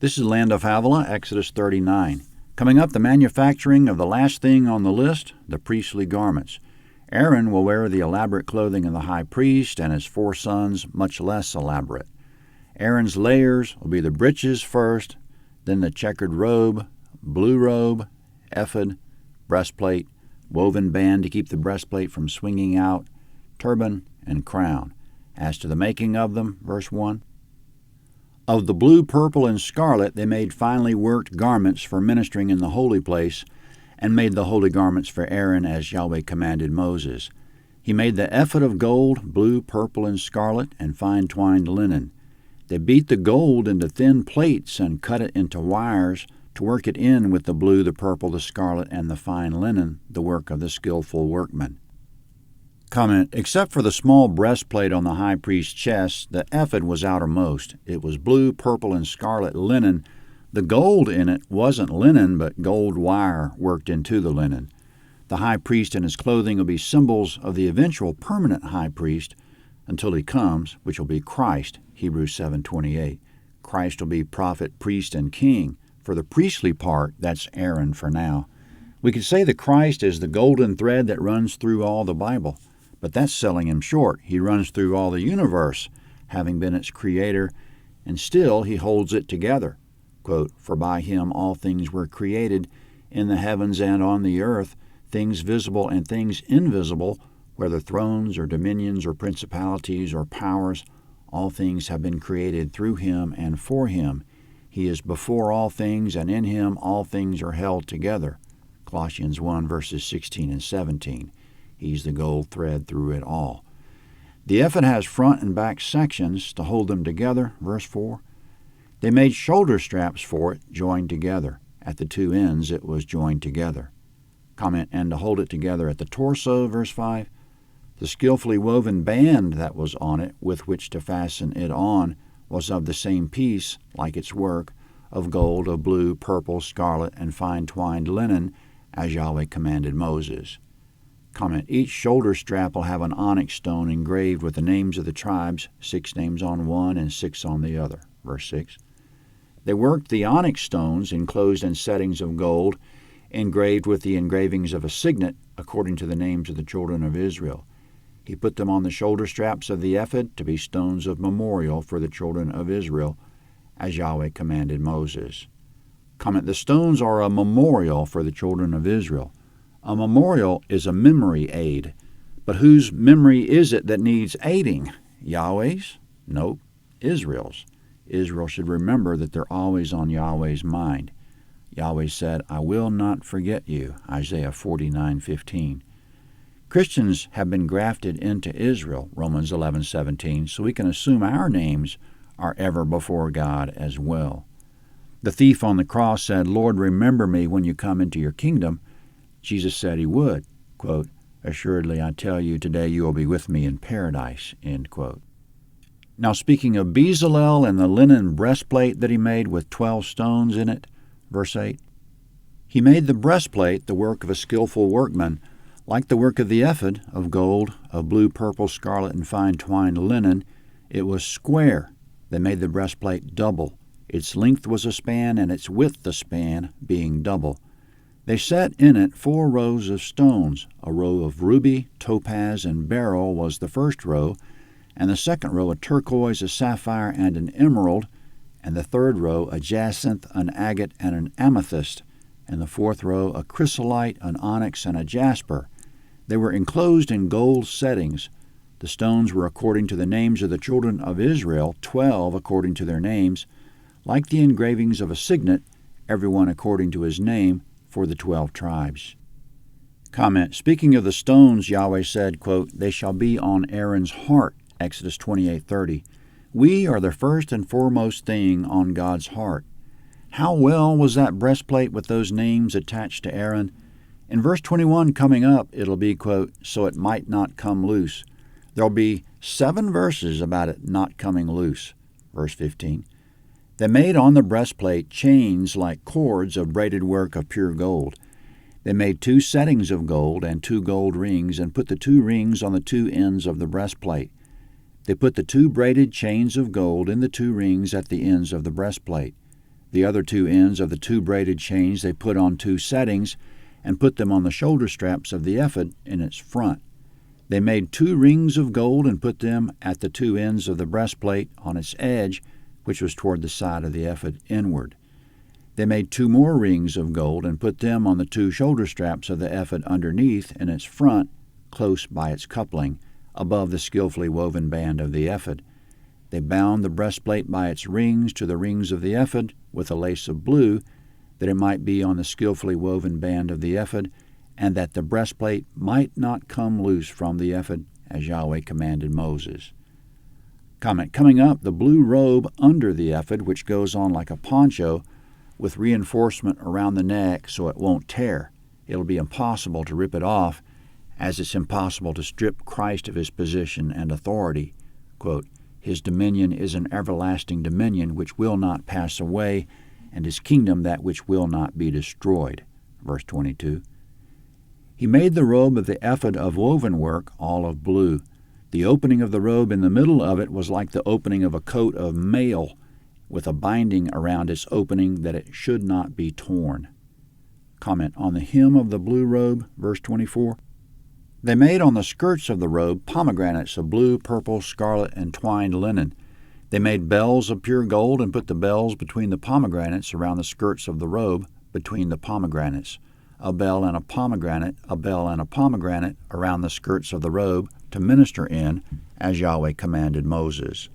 This is Land of Havilah, Exodus 39. Coming up, the manufacturing of the last thing on the list, the priestly garments. Aaron will wear the elaborate clothing of the high priest, and his 4 sons much less elaborate. Aaron's layers will be the breeches first, then the checkered robe, blue robe, ephod, breastplate, woven band to keep the breastplate from swinging out, turban, and crown. As to the making of them, verse 1, of the blue, purple, and scarlet they made finely worked garments for ministering in the holy place, and made the holy garments for Aaron as Yahweh commanded Moses. He made the ephod of gold, blue, purple, and scarlet, and fine twined linen. They beat the gold into thin plates and cut it into wires to work it in with the blue, the purple, the scarlet, and the fine linen, the work of the skillful workman. Comment, except for the small breastplate on the high priest's chest, the ephod was outermost. It was blue, purple, and scarlet linen. The gold in it wasn't linen, but gold wire worked into the linen. The high priest and his clothing will be symbols of the eventual permanent high priest until he comes, which will be Christ, Hebrews 7:28. Christ will be prophet, priest, and king. For the priestly part, that's Aaron for now. We could say that Christ is the golden thread that runs through all the Bible. But that's selling him short. He runs through all the universe, having been its creator, and still he holds it together. Quote, for by him all things were created, in the heavens and on the earth, things visible and things invisible, whether thrones or dominions or principalities or powers, all things have been created through him and for him. He is before all things, and in him all things are held together. Colossians 1, verses 16 and 17. He's the gold thread through it all. The ephod has front and back sections to hold them together, verse 4. They made shoulder straps for it, joined together. At the 2 ends it was joined together. Comment, and to hold it together at the torso, verse 5. The skillfully woven band that was on it, with which to fasten it on, was of the same piece, like its work, of gold, of blue, purple, scarlet, and fine twined linen, as Yahweh commanded Moses. Comment, each shoulder strap will have an onyx stone engraved with the names of the tribes, 6 names on one and 6 on the other. Verse 6. They worked the onyx stones enclosed in settings of gold, engraved with the engravings of a signet, according to the names of the children of Israel. He put them on the shoulder straps of the ephod to be stones of memorial for the children of Israel, as Yahweh commanded Moses. Comment, the stones are a memorial for the children of Israel. A memorial is a memory aid. But whose memory is it that needs aiding? Yahweh's? Nope, Israel's. Israel should remember that they're always on Yahweh's mind. Yahweh said, I will not forget you, Isaiah 49:15. Christians have been grafted into Israel, Romans 11:17, so we can assume our names are ever before God as well. The thief on the cross said, Lord, remember me when you come into your kingdom. Jesus said he would, quote, assuredly I tell you, today you will be with me in paradise, end quote. Now speaking of Bezalel and the linen breastplate that he made with 12 stones in it, verse 8, he made the breastplate the work of a skillful workman, like the work of the ephod, of gold, of blue, purple, scarlet, and fine twined linen. It was square. They made the breastplate double. Its length was a span, and its width a span, being double. They set in it 4 rows of stones. A row of ruby, topaz, and beryl was the first row, and the second row a turquoise, a sapphire, and an emerald, and the third row a jacinth, an agate, and an amethyst, and the fourth row a chrysolite, an onyx, and a jasper. They were enclosed in gold settings. The stones were according to the names of the children of Israel, 12 according to their names, like the engravings of a signet, everyone according to his name, for the 12 tribes. Comment, speaking of the stones, Yahweh said, quote, they shall be on Aaron's heart, Exodus 28:30. We are the first and foremost thing on God's heart. How well was that breastplate with those names attached to Aaron? In verse 21 coming up, it'll be, quote, so it might not come loose. There'll be 7 verses about it not coming loose. Verse 15. They made on the breastplate chains like cords of braided work of pure gold. They made 2 settings of gold and 2 gold rings, and put the 2 rings on the 2 ends of the breastplate. They put the 2 braided chains of gold in the 2 rings at the ends of the breastplate. The other two ends of the two braided chains they put on two settings and put them on the shoulder straps of the ephod in its front. They made 2 rings of gold and put them at the 2 ends of the breastplate on its edge, which was toward the side of the ephod inward. They made 2 more rings of gold and put them on the 2 shoulder straps of the ephod underneath in its front, close by its coupling, above the skillfully woven band of the ephod. They bound the breastplate by its rings to the rings of the ephod with a lace of blue, that it might be on the skillfully woven band of the ephod, and that the breastplate might not come loose from the ephod, as Yahweh commanded Moses. Comment: coming up, the blue robe under the ephod, which goes on like a poncho, with reinforcement around the neck so it won't tear. It'll be impossible to rip it off, as it's impossible to strip Christ of his position and authority. Quote, his dominion is an everlasting dominion which will not pass away, and his kingdom that which will not be destroyed. Verse 22. He made the robe of the ephod of woven work, all of blue. The opening of the robe in the middle of it was like the opening of a coat of mail, with a binding around its opening that it should not be torn. Comment on the hem of the blue robe, verse 24. They made on the skirts of the robe pomegranates of blue, purple, scarlet, and twined linen. They made bells of pure gold and put the bells between the pomegranates around the skirts of the robe, between the pomegranates. A bell and a pomegranate around the skirts of the robe to minister in, as Yahweh commanded Moses.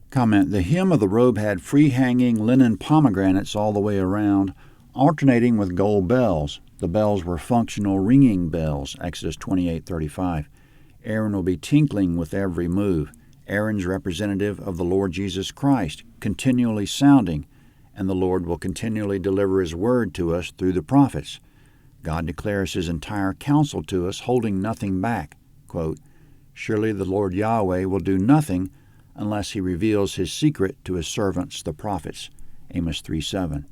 Comment: the hem of the robe had free-hanging linen pomegranates all the way around, alternating with gold bells. The bells were functional ringing bells, Exodus 28:35. Aaron will be tinkling with every move. Aaron's representative of the Lord Jesus Christ, continually sounding, and the Lord will continually deliver his word to us through the prophets. God declares his entire counsel to us, holding nothing back. Quote, surely the Lord Yahweh will do nothing unless he reveals his secret to his servants the prophets. Amos 3:7.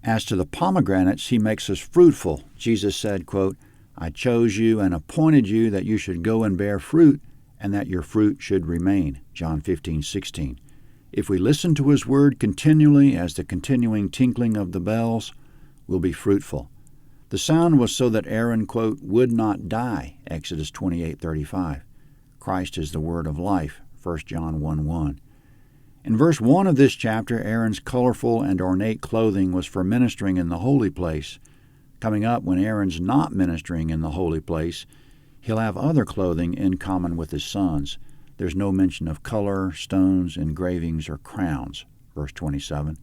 As to the pomegranates, he makes us fruitful. Jesus said, quote, I chose you and appointed you that you should go and bear fruit, and that your fruit should remain. John 15:16. If we listen to his word continually as the continuing tinkling of the bells, we'll be fruitful. The sound was so that Aaron, quote, would not die. Exodus 28:35. Christ is the word of life. 1 John 1:1. In verse 1 of this chapter, Aaron's colorful and ornate clothing was for ministering in the holy place. Coming up, when Aaron's not ministering in the holy place, he'll have other clothing in common with his sons. There's no mention of color, stones, engravings, or crowns. Verse 27.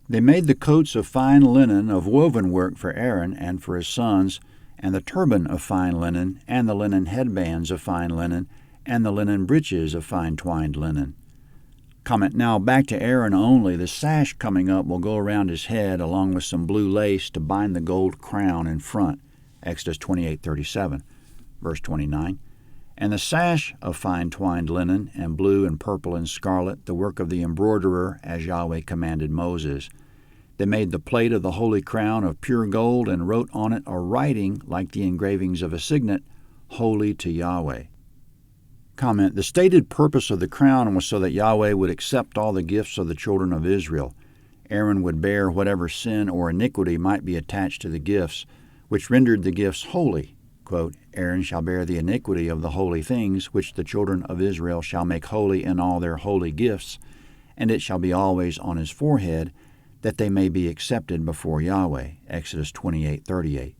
They made the coats of fine linen of woven work for Aaron and for his sons, and the turban of fine linen, and the linen headbands of fine linen, and the linen breeches of fine twined linen. Comment: now back to Aaron only. The sash coming up will go around his head along with some blue lace to bind the gold crown in front. Exodus 28:37. Verse 29. And the sash of fine twined linen, and blue and purple and scarlet, the work of the embroiderer, as Yahweh commanded Moses. They made the plate of the holy crown of pure gold, and wrote on it a writing like the engravings of a signet, holy to Yahweh. Comment: the stated purpose of the crown was so that Yahweh would accept all the gifts of the children of Israel. Aaron would bear whatever sin or iniquity might be attached to the gifts, which rendered the gifts holy. Quote, Aaron shall bear the iniquity of the holy things, which the children of Israel shall make holy in all their holy gifts, and it shall be always on his forehead, that they may be accepted before Yahweh. Exodus 28:38.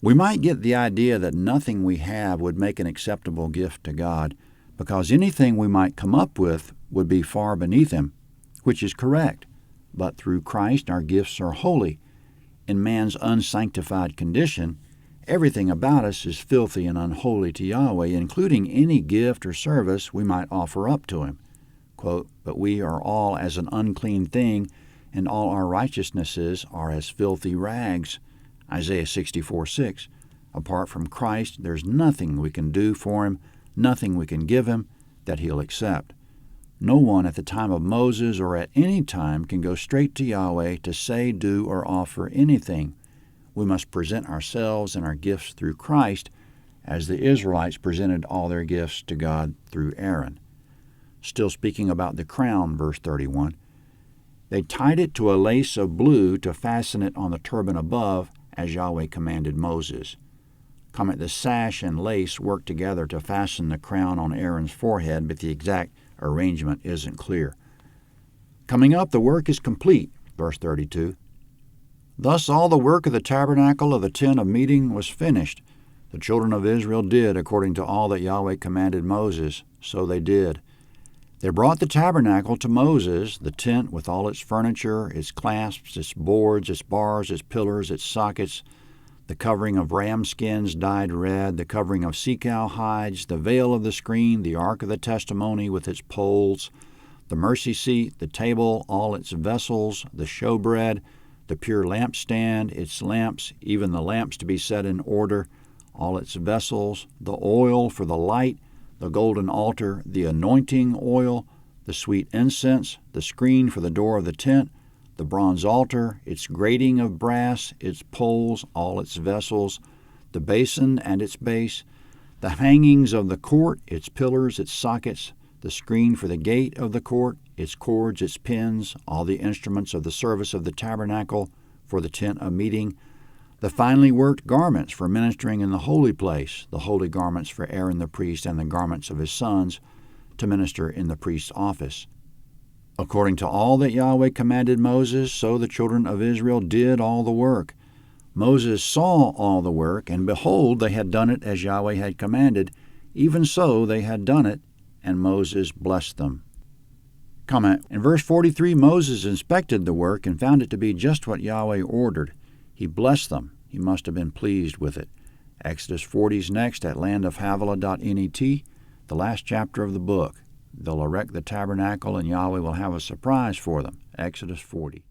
We might get the idea that nothing we have would make an acceptable gift to God, because anything we might come up with would be far beneath him, which is correct. But through Christ our gifts are holy. In man's unsanctified condition, everything about us is filthy and unholy to Yahweh, including any gift or service we might offer up to him. Quote, but we are all as an unclean thing, and all our righteousnesses are as filthy rags. Isaiah 64:6. Apart from Christ, there's nothing we can do for him, nothing we can give him that he'll accept. No one at the time of Moses or at any time can go straight to Yahweh to say, do, or offer anything. We must present ourselves and our gifts through Christ, as the Israelites presented all their gifts to God through Aaron. Still speaking about the crown, verse 31. They tied it to a lace of blue to fasten it on the turban above, as Yahweh commanded Moses. Comment: the sash and lace worked together to fasten the crown on Aaron's forehead, but the exact arrangement isn't clear. Coming up, the work is complete. Verse 32. Thus all the work of the tabernacle of the tent of meeting was finished. The children of Israel did according to all that Yahweh commanded Moses, so they did. They brought the tabernacle to Moses, the tent with all its furniture, its clasps, its boards, its bars, its pillars, its sockets, the covering of ram skins dyed red, the covering of sea-cow hides, the veil of the screen, the ark of the testimony with its poles, the mercy seat, the table, all its vessels, the showbread, the pure lampstand, its lamps, even the lamps to be set in order, all its vessels, the oil for the light, the golden altar, the anointing oil, the sweet incense, the screen for the door of the tent, the bronze altar, its grating of brass, its poles, all its vessels, the basin and its base, the hangings of the court, its pillars, its sockets, the screen for the gate of the court, its cords, its pins, all the instruments of the service of the tabernacle for the tent of meeting, the finely worked garments for ministering in the holy place, the holy garments for Aaron the priest and the garments of his sons to minister in the priest's office. According to all that Yahweh commanded Moses, so the children of Israel did all the work. Moses saw all the work, and behold, they had done it as Yahweh had commanded. Even so they had done it, and Moses blessed them. Comment: in verse 43, Moses inspected the work and found it to be just what Yahweh ordered. He blessed them. He must have been pleased with it. Exodus 40 is next at landofhavilah.net, the last chapter of the book. They'll erect the tabernacle, and Yahweh will have a surprise for them. Exodus 40.